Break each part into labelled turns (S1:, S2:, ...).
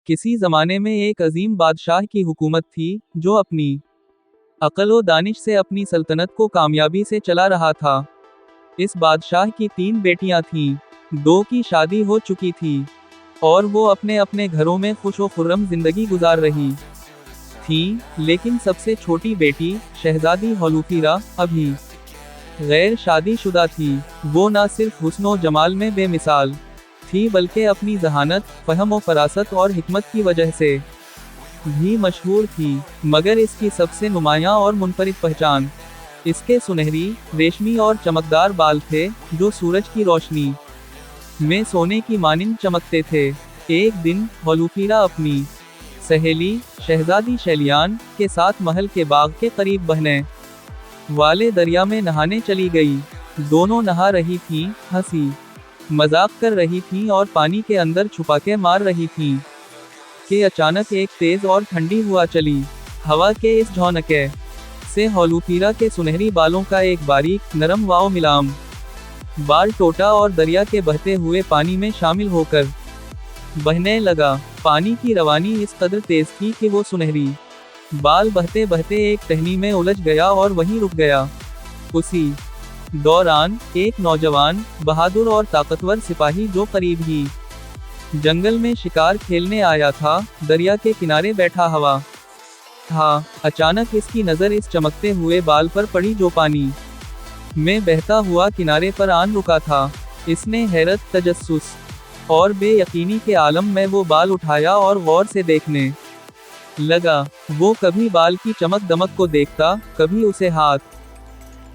S1: किसी ज़माने में एक अजीम बादशाह की हुकूमत थी, जो अपनी अक्ल व दानिश से अपनी सल्तनत को कामयाबी से चला रहा था। इस बादशाह की 3 बेटियां थीं, 2 की शादी हो चुकी थी और वो अपने अपने घरों में खुश व खुर्रम जिंदगी गुजार रही थीं, लेकिन सबसे छोटी बेटी, शहजादी हौलूफीरा, अभी गैर शादीशुदा थी। वो न सिर्फ हुस्न व जमाल में बेमिसाल थी, बल्कि अपनी जहानत, फहम व फरासत और हिकमत की वजह से भी मशहूर थी। मगर इसकी सबसे नुमायां और मुनफरिद पहचान इसके सुनहरी, रेशमी और चमकदार बाल थे, जो सूरज की रोशनी में सोने की मानिंद चमकते थे। एक दिन हौलूफीरा अपनी सहेली, शहजादी शैलियान, के साथ महल के बाग के करीब बहने वाले दरिया में नहाने चली गई। दोनों नहा रही थीं, हंसी मजाक कर रही थीं और पानी के अंदर छुपाके मार रही थीं कि अचानक एक तेज और ठंडी हवा चली। हवा के इस झोंके से हौलूफीरा के सुनहरी बालों का एक बारीक, नरम वाव मिलाम बाल टूटा और दरिया के बहते हुए पानी में शामिल होकर बहने लगा। पानी की रवानी इस कदर तेज थी कि वो सुनहरी बाल बहते बहते एक टहनी में उलझ गया और वहीं रुक गया। उसी दौरान एक नौजवान, बहादुर और ताकतवर सिपाही, जो करीब ही जंगल में शिकार खेलने आया था, दरिया के किनारे बैठा हुआ था। अचानक इसकी नज़र इस चमकते हुए बाल पर पड़ी जो पानी में बहता हुआ किनारे पर आन रुका था। इसने हैरत, तजस्सुस और बेयकीनी के आलम में वो बाल उठाया और गौर से देखने लगा। वो कभी बाल की चमक दमक को देखता, कभी उसे हाथ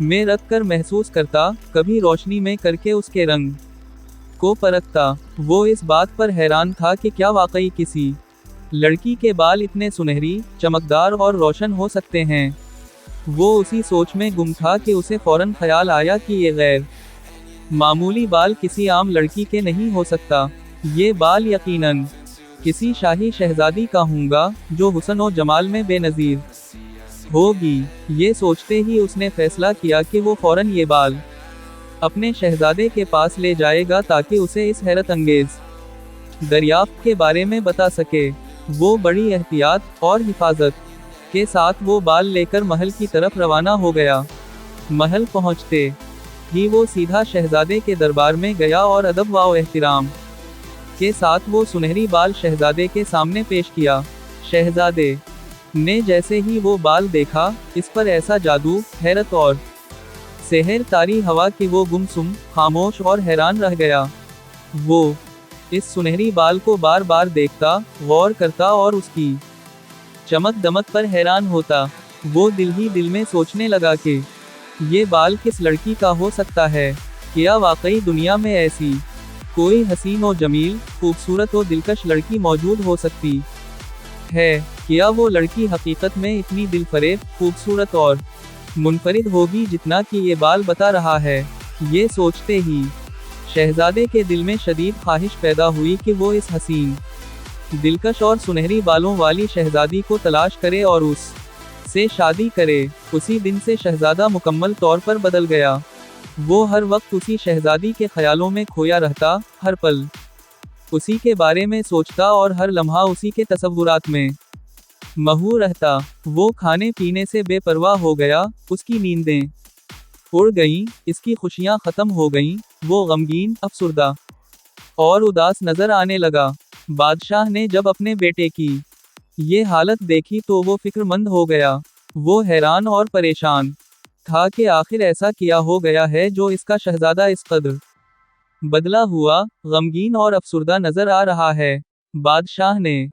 S1: में रख कर महसूस करता, कभी रोशनी में करके उसके रंग को परखता। वो इस बात पर हैरान था कि क्या वाकई किसी लड़की के बाल इतने सुनहरी, चमकदार और रोशन हो सकते हैं। वो उसी सोच में गुम था कि उसे फौरन ख्याल आया कि ये गैर मामूली बाल किसी आम लड़की के नहीं हो सकता। ये बाल यकीनन किसी शाही शहजादी का होगा, जो हुस्न और जमाल में बेनज़ीर होगी। ये सोचते ही उसने फैसला किया कि वो फौरन ये बाल अपने शहजादे के पास ले जाएगा ताकि उसे इस हैरत अंगेज दरियाफ्त के बारे में बता सके। वो बड़ी एहतियात और हिफाजत के साथ वो बाल लेकर महल की तरफ रवाना हो गया। महल पहुंचते ही वो सीधा शहजादे के दरबार में गया और अदब व एहतराम के साथ वो सुनहरी बाल शहजादे के सामने पेश किया। शहजादे ने जैसे ही वो बाल देखा, इस पर ऐसा जादू, हैरत और सेहर तारी हवा कि वो गुमसुम, खामोश और हैरान रह गया। वो इस सुनहरी बाल को बार बार देखता, गौर करता और उसकी चमक दमक पर हैरान होता। वो दिल ही दिल में सोचने लगा कि ये बाल किस लड़की का हो सकता है। क्या वाकई दुनिया में ऐसी कोई हसीन और जमील, खूबसूरत और दिलकश लड़की मौजूद हो सकती है। क्या वो लड़की हकीकत में इतनी दिलफरेब, खूबसूरत और मुनफरिद होगी जितना कि ये बाल बता रहा है। ये सोचते ही शहजादे के दिल में शदीद ख्वाहिश पैदा हुई कि वो इस हसीन, दिलकश और सुनहरी बालों वाली शहजादी को तलाश करे और उस से शादी करे। उसी दिन से शहजादा मुकम्मल तौर पर बदल गया। वो हर वक्त उसी शहजादी के ख्यालों में खोया रहता, हर पल उसी के बारे में सोचता और हर लम्हा उसी के तसव्वुरात में महू रहता। वो खाने पीने से बेपरवाह हो गया, उसकी नींदें उड़ गईं, इसकी खुशियां खत्म हो गईं। वो गमगीन, अफसुर्दा और उदास नजर आने लगा। बादशाह ने जब अपने बेटे की ये हालत देखी तो वो फिक्रमंद हो गया। वो हैरान और परेशान था कि आखिर ऐसा क्या हो गया है जो इसका शहजादा इस कदर बदला हुआ, गमगीन और अफसुर्दा नजर आ रहा है। बादशाह ने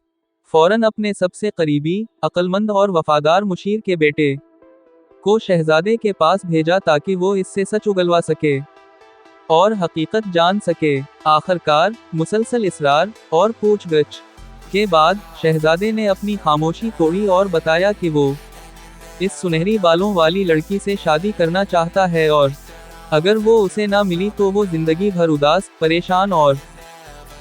S1: फौरन अपने सबसे करीबी, अक्लमंद और वफादार मुशीर के बेटे को शहजादे के पास भेजा ताकि वो इससे सच उगलवा सके और हकीकत जान सके। आखिरकार मुसलसल इसरार और पूछगछ के बाद शहजादे ने अपनी खामोशी तोड़ी और बताया कि वो इस सुनहरी बालों वाली लड़की से शादी करना चाहता है और अगर वो उसे ना मिली तो वो जिंदगी भर उदास, परेशान और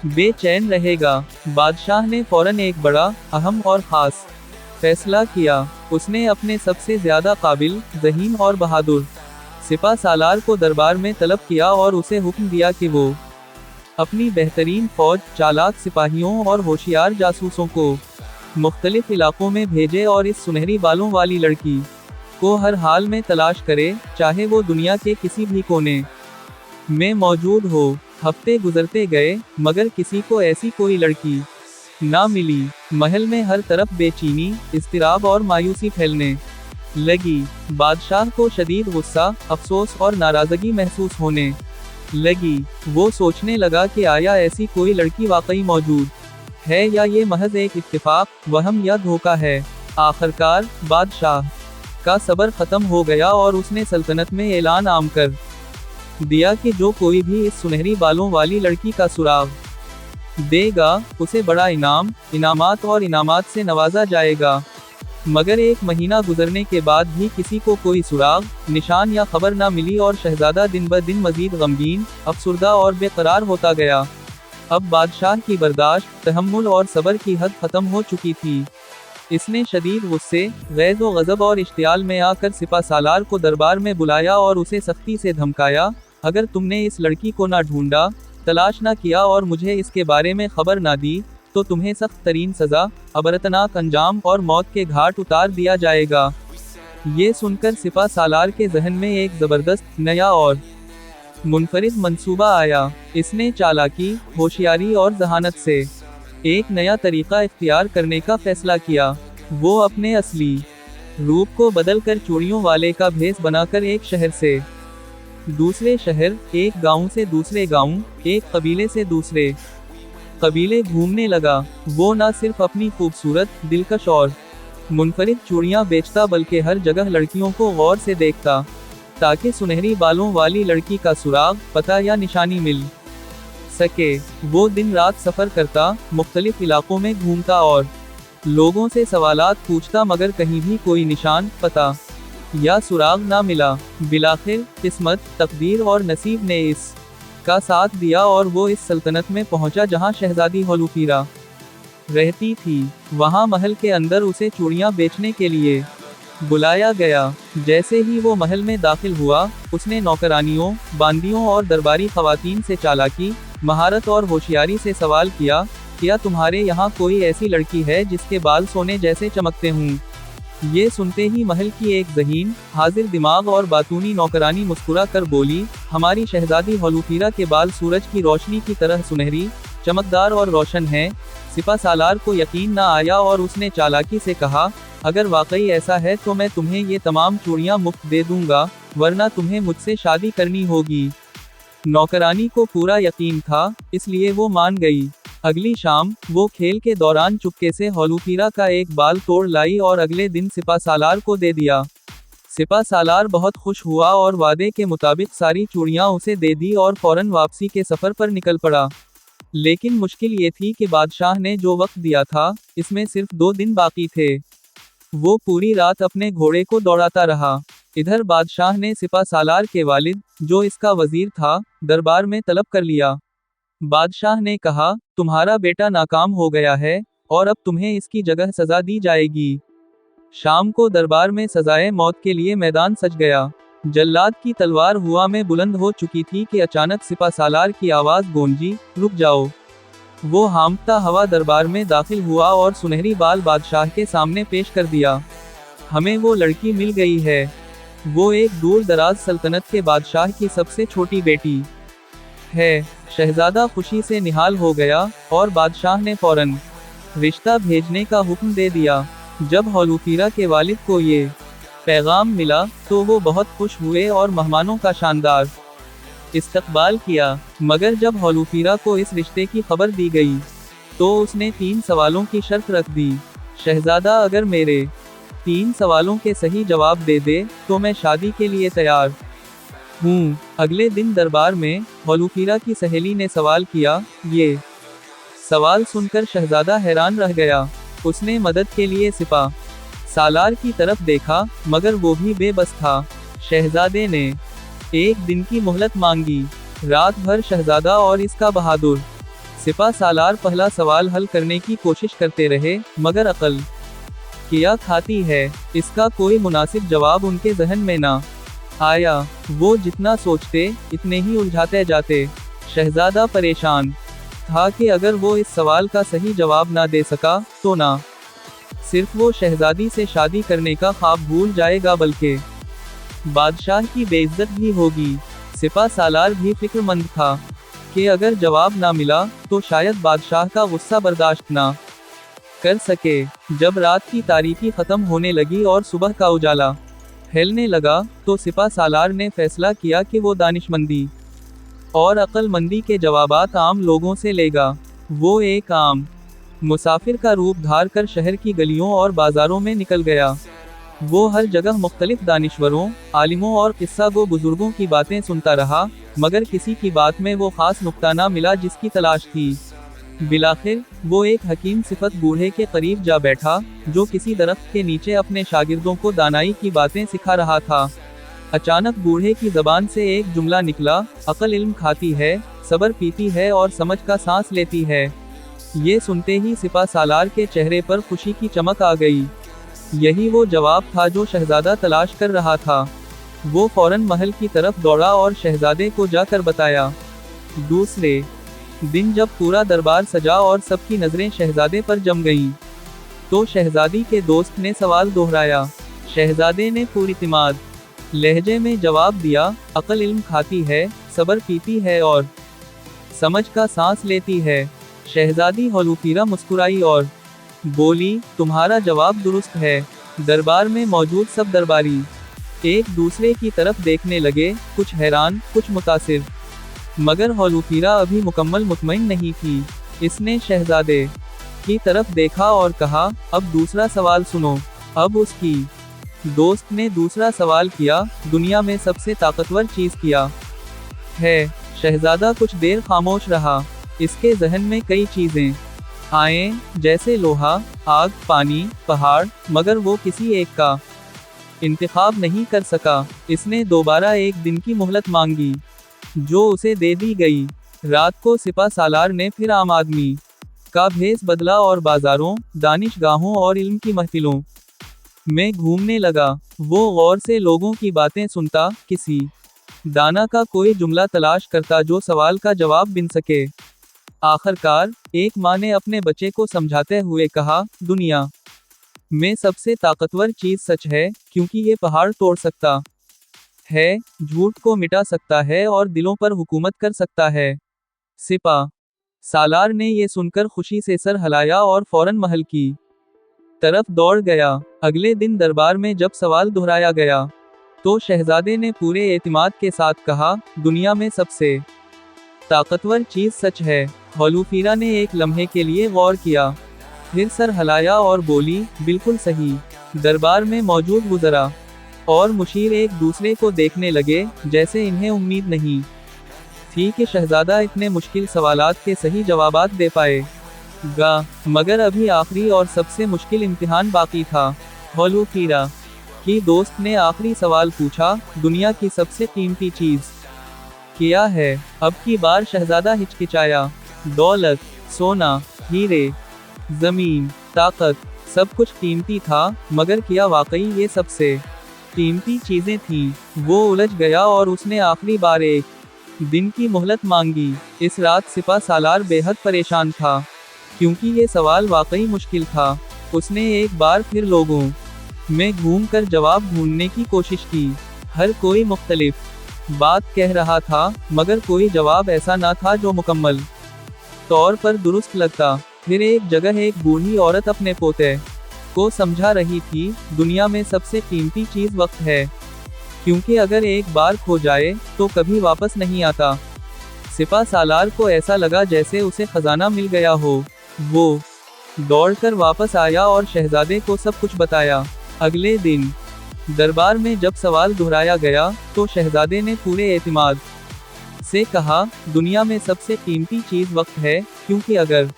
S1: बेचैन रहेगा। बादशाह ने फौरन एक बड़ा, अहम और ख़ास फैसला किया। उसने अपने सबसे ज़्यादा काबिल, ज़हीन और बहादुर सिपा सालार को दरबार में तलब किया और उसे हुक्म दिया कि वो अपनी बेहतरीन फौज, चालाक सिपाहियों और होशियार जासूसों को मुख्तलिफ इलाकों में भेजे और इस सुनहरी बालों वाली लड़की को हर हाल में तलाश करे, चाहे वो दुनिया के किसी भी कोने में मौजूद हो। हफ्ते गुजरते गए, मगर किसी को ऐसी कोई लड़की ना मिली। महल में हर तरफ बेचैनी, इज़्तिराब और मायूसी फैलने लगी। बादशाह को शदीद गुस्सा, अफसोस और नाराज़गी महसूस होने लगी। वो सोचने लगा कि आया ऐसी कोई लड़की वाकई मौजूद है या ये महज एक इत्तेफाक, वहम या धोखा है। आखिरकार बादशाह का सब्र खत्म हो गया और उसने सल्तनत में ऐलान आम कर दिया कि जो कोई भी इस सुनहरी बालों वाली लड़की का सुराग देगा, उसे बड़ा इनामात और इनामात से नवाजा जाएगा। मगर 1 महीना गुजरने के बाद भी किसी को कोई सुराग, निशान या खबर ना मिली और शहजादा दिन ब दिन मजीद गमगीन, अफसुर्दा और बेकरार होता गया। अब बादशाह की बर्दाश्त, तहम्मुल और सब्र की हद खत्म हो चुकी थी। इसने शदीद गुस्से, गैज़ व गज़ब और इश्तियाल में आकर सिपा सालार को दरबार में बुलाया और उसे सख्ती से धमकाया, अगर तुमने इस लड़की को ना ढूंढा, तलाश ना किया और मुझे इसके बारे में खबर ना दी, तो तुम्हें सख्त तरीन सज़ा, अबरतनाक अंजाम और मौत के घाट उतार दिया जाएगा। ये सुनकर सिपा सालार के जहन में एक ज़बरदस्त, नया और मुनफरिद मंसूबा आया। इसने चालाकी, होशियारी और जहानत से एक नया तरीका इख्तियार करने का फैसला किया। वो अपने असली रूप को बदलकर चूड़ियों वाले का भेस बनाकर एक शहर से दूसरे शहर, एक गांव से दूसरे गांव, एक कबीले से दूसरे कबीले घूमने लगा। वो न सिर्फ अपनी खूबसूरत, दिलकश और मुनफरिद चूड़ियां बेचता, बल्कि हर जगह लड़कियों को गौर से देखता, ताकि सुनहरी बालों वाली लड़की का सुराग, पता या निशानी मिल सके। वो दिन रात सफ़र करता, मुख्तलिफ इलाकों में घूमता और लोगों से सवालात पूछता, मगर कहीं भी कोई निशान, पता या सुराग ना मिला। बिलाखिर किस्मत, तकदीर और नसीब ने इस का साथ दिया और वो इस सल्तनत में पहुंचा जहां शहजादी होलूफीरा रहती थी। वहां महल के अंदर उसे चूड़ियां बेचने के लिए बुलाया गया। जैसे ही वो महल में दाखिल हुआ, उसने नौकरानियों, बांदियों और दरबारी खवातीन से चालाकी, महारत और होशियारी से सवाल किया, क्या तुम्हारे यहाँ कोई ऐसी लड़की है जिसके बाल सोने जैसे चमकते हों? ये सुनते ही महल की एक ज़हीन, हाजिर दिमाग और बातूनी नौकरानी मुस्कुरा कर बोली, हमारी शहजादी होलूफीरा के बाल सूरज की रोशनी की तरह सुनहरी, चमकदार और रोशन हैं। सिपा सालार को यकीन न आया और उसने चालाकी से कहा, अगर वाकई ऐसा है तो मैं तुम्हें ये तमाम चूड़ियां मुफ्त दे दूंगा, वरना तुम्हें मुझसे शादी करनी होगी। नौकरानी को पूरा यकीन था, इसलिए वो मान गई। अगली शाम, वो खेल के दौरान चुपके से होलूफीरा का एक बाल तोड़ लाई और अगले दिन सिपा सालार को दे दिया। सिपा सालार बहुत खुश हुआ और वादे के मुताबिक सारी चूड़ियां उसे दे दी और फौरन वापसी के सफ़र पर निकल पड़ा। लेकिन मुश्किल ये थी कि बादशाह ने जो वक्त दिया था, इसमें सिर्फ 2 दिन बाकी थे। वो पूरी रात अपने घोड़े को दौड़ाता रहा। इधर बादशाह ने सिपा सालार के वालिद, जो इसका वजीर था, दरबार में तलब कर लिया। बादशाह ने कहा, तुम्हारा बेटा नाकाम हो गया है और अब तुम्हें इसकी जगह सजा दी जाएगी। शाम को दरबार में सजाए मौत के लिए मैदान सज गया। जल्लाद की तलवार हवा में बुलंद हो चुकी थी कि अचानक सिपा सालार की आवाज़ गूंजी, रुक जाओ। वो हांफता हवा दरबार में दाखिल हुआ और सुनहरी बाल बादशाह के सामने पेश कर दिया। हमें वो लड़की मिल गई है। वो एक दूर दराज सल्तनत के बादशाह की सबसे छोटी बेटी है। शहजादा खुशी से निहाल हो गया और बादशाह ने फौरन रिश्ता भेजने का हुक्म दे दिया। जब होलूफीरा के वालिद को ये पैगाम मिला, तो वो बहुत खुश हुए और मेहमानों का शानदार इस्तकबाल किया। मगर जब होलूफीरा को इस रिश्ते की खबर दी गई, तो उसने 3 सवालों की शर्त रख दी। शहजादा अगर मेरे 3 सवालों के सही जवाब दे दे, तो मैं शादी के लिए तैयार हूँ। अगले दिन दरबार में होलूफीरा की सहेली ने सवाल किया। ये सवाल सुनकर शहजादा हैरान रह गया। उसने मदद के लिए सिपा सालार की तरफ देखा, मगर वो भी बेबस था। शहजादे ने 1 दिन की मोहलत मांगी। रात भर शहजादा और इसका बहादुर सिपा सालार पहला सवाल हल करने की कोशिश करते रहे, मगर अकल क्या खाती है, इसका कोई मुनासिब जवाब उनके जहन में ना आया। वो जितना सोचते, इतने ही उलझाते जाते। शहजादा परेशान था कि अगर वो इस सवाल का सही जवाब ना दे सका तो ना सिर्फ वो शहजादी से शादी करने का ख्वाब भूल जाएगा बल्कि बादशाह की बेइज्जत भी होगी। सिपा सालार भी फिक्रमंद था कि अगर जवाब ना मिला तो शायद बादशाह का गुस्सा बर्दाश्त ना कर सके। जब रात की तारीकी खत्म होने लगी और सुबह का उजाला फैलने लगा तो सिपा सालार ने फैसला किया कि वो दानिशमंदी और अक्लमंदी के जवाबात आम लोगों से लेगा। वो एक आम मुसाफिर का रूप धार कर शहर की गलियों और बाजारों में निकल गया। वो हर जगह मुख्तलिफ दानिश्वरों, आलिमों और किस्सा गो बुजुर्गों की बातें सुनता रहा, मगर किसी की बात में वो खास नुक्ता ना मिला जिसकी तलाश थी। बिलाखिर वो एक हकीम सिफत बूढ़े के करीब जा बैठा, जो किसी दरख्त के नीचे अपने शागिर्दों को दानाई की बातें सिखा रहा था। अचानक बूढ़े की जबान से एक जुमला निकला, अक्ल इल्म खाती है, सब्र पीती है और समझ का सांस लेती है। ये सुनते ही सिपा सालार के चेहरे पर खुशी की चमक आ गई। यही वो जवाब था जो शहजादा तलाश कर रहा था। वो फौरन महल की तरफ दौड़ा और शहजादे को जाकर बताया। दूसरे दिन जब पूरा दरबार सजा और सबकी नजरें शहजादे पर जम गईं, तो शहजादी के दोस्त ने सवाल दोहराया। शहजादे ने पुरइतिमाद लहजे में जवाब दिया, अक्ल इल्म खाती है, सब्र पीती है और समझ का सांस लेती है। शहजादी हौलूफीरा मुस्कुराई और बोली, तुम्हारा जवाब दुरुस्त है। दरबार में मौजूद सब दरबारी एक दूसरे की तरफ देखने लगे, कुछ हैरान, कुछ मुतासिर। मगर हौलूफीरा अभी मुकम्मल मुतमईन नहीं थी। इसने शहजादे की तरफ देखा और कहा, अब दूसरा सवाल सुनो। अब उसकी दोस्त ने दूसरा सवाल किया, दुनिया में सबसे ताकतवर चीज क्या है? शहजादा कुछ देर खामोश रहा। इसके जहन में कई चीजें आए, जैसे लोहा, आग, पानी, पहाड़, मगर वो किसी एक का इंतखाब नहीं कर सका। इसने दोबारा एक दिन की मोहलत मांगी, जो उसे दे दी गई। रात को सिपा सालार ने फिर आम आदमी का भेस बदला और बाजारों, दानिशगाहों और इल्म की महफिलों में घूमने लगा। वो गौर से लोगों की बातें सुनता, किसी दाना का कोई जुमला तलाश करता जो सवाल का जवाब बिन सके। आखिरकार एक माँ ने अपने बच्चे को समझाते हुए कहा, दुनिया में सबसे ताकतवर चीज सच है, क्योंकि ये पहाड़ तोड़ सकता है, झूठ को मिटा सकता है और दिलों पर हुकूमत कर सकता है। सिपा सालार ने ये सुनकर खुशी से सर हिलाया और फौरन महल की तरफ दौड़ गया। अगले दिन दरबार में जब सवाल दोहराया गया, तो शहजादे ने पूरे एतिमाद के साथ कहा, दुनिया में सबसे ताकतवर चीज सच है। हौलूफीरा ने एक लम्हे के लिए गौर किया, फिर सर हिलाया और बोली, बिल्कुल सही। दरबार में मौजूद वुज़रा और मुशीर एक दूसरे को देखने लगे, जैसे इन्हें उम्मीद नहीं थी कि शहजादा इतने मुश्किल सवालात के सही जवाबात दे पाएगा। मगर अभी आखिरी और सबसे मुश्किल इम्तिहान बाकी था। हौलूफीरा की दोस्त ने आखिरी सवाल पूछा, दुनिया की सबसे कीमती चीज क्या है? अब की बार शहजादा हिचकिचाया। दौलत, सोना, हीरे, जमीन, ताकत, सब कुछ कीमती था, मगर क्या वाकई ये सबसे कीमती चीजें थीं? वो उलझ गया और उसने आखिरी बार एक दिन की मोहलत मांगी। इस रात सिपा सालार बेहद परेशान था, क्योंकि ये सवाल वाकई मुश्किल था। उसने एक बार फिर लोगों में घूमकर जवाब ढूंढने की कोशिश की। हर कोई मुख्तलिफ बात कह रहा था, मगर कोई जवाब ऐसा ना था जो मुकम्मल तौर पर दुरुस्त लगता। फिर एक जगह एक बूढ़ी औरत अपने पोते को समझा रही थी, दुनिया में सबसे कीमती चीज वक्त है, क्योंकि अगर एक बार खो जाए तो कभी वापस नहीं आता। सिपा सालार को ऐसा लगा जैसे उसे खजाना मिल गया हो। वो दौड़कर वापस आया और शहजादे को सब कुछ बताया। अगले दिन दरबार में जब सवाल दोहराया गया, तो शहजादे ने पूरे एतिमाद से कहा, दुनिया में सबसे कीमती चीज वक्त है, क्योंकि अगर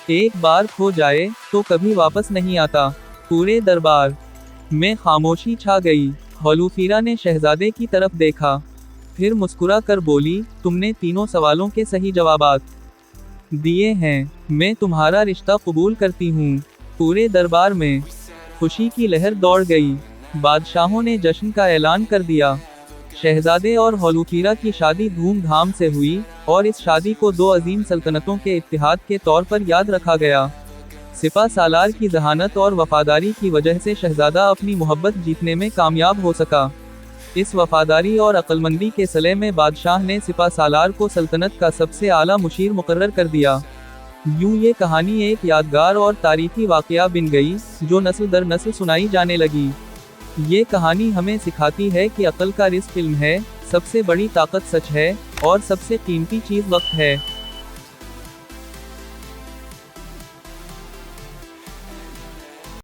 S1: एक बार खो जाए तो कभी वापस नहीं आता। पूरे दरबार में खामोशी छा गई। हौलूफीरा ने शहजादे की तरफ देखा, फिर मुस्कुरा कर बोली, तुमने तीनों सवालों के सही जवाबात दिए हैं। मैं तुम्हारा रिश्ता कबूल करती हूँ। पूरे दरबार में खुशी की लहर दौड़ गई। बादशाहों ने जश्न का ऐलान कर दिया। शहजादे और होलूकीरा की शादी धूमधाम से हुई, और इस शादी को दो अजीम सल्तनतों के इत्तिहाद के तौर पर याद रखा गया। सिपा सालार की जहानत और वफादारी की वजह से शहजादा अपनी मोहब्बत जीतने में कामयाब हो सका। इस वफादारी और अक्लमंदी के सिले में बादशाह ने सिपा सालार को सल्तनत का सबसे आला मुशीर मुकर्रर कर दिया। यूं ये कहानी एक यादगार और तारीखी वाकया बन गई, जो नस्ल दर नस्ल सुनाई जाने लगी। ये कहानी हमें सिखाती है कि अक्ल का रिज़्क़ इल्म है, सबसे बड़ी ताकत सच है, और सबसे कीमती चीज़ वक्त है।